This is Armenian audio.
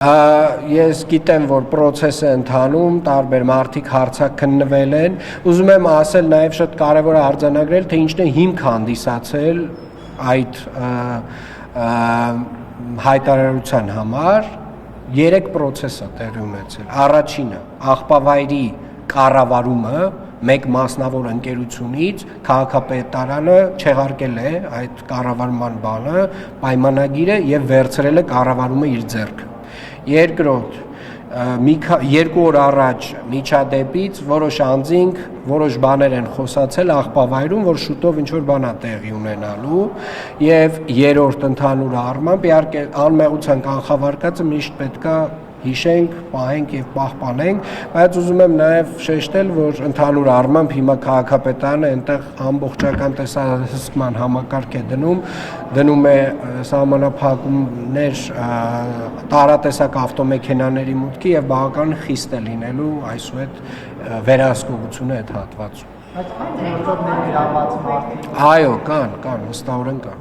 Ես գիտեմ, որ process է ընթանում, տարբեր մարդիկ հարցաքննվել են, ուզում եմ ասել նաև շատ կարևոր է արձանագրել, թե ինչն է հիմք հանդիսացել այդ հայտարարության համար 3 process-ը տեղի ունեցել։ Առաջինը աղբավայրի կառավարումը մեկ մասնավոր ընկերությունից քաղաքապետարանը չեղարկել է այդ կառավարման բանը, պայմանագիրը եւ վերցրել է կառավարումը իր ձեռքը։ Երկրորդ, 2 օր առաջ միջադեպից որոշ անձինք որոշ բաներ են խոսացել աղբավայրում, որ շուտով ինչ-որ բան է տեղի ունենալու, եւ երրորդ ընդհանուր առմամբ իհարկե անմեղության կանխավարկածը միշտ պետքա հիշենք, պահենք եւ պահպանենք, բայց ուզում եմ նաեւ շեշտել, որ ընդհանուր առմամբ հիմա քաղաքապետարանը այնտեղ ամբողջական տեսահսկման համակարգ է դնում է սահմանափակումներ տարատեսակ ավտոմեքենաների մուտքի եւ բավական խիստ է լինելու այսուհետ վերահսկողությունը այդ հատվածում։ Բայց այն գործով ներգրավված մարդիկ Այո, կան, վստահորեն կան։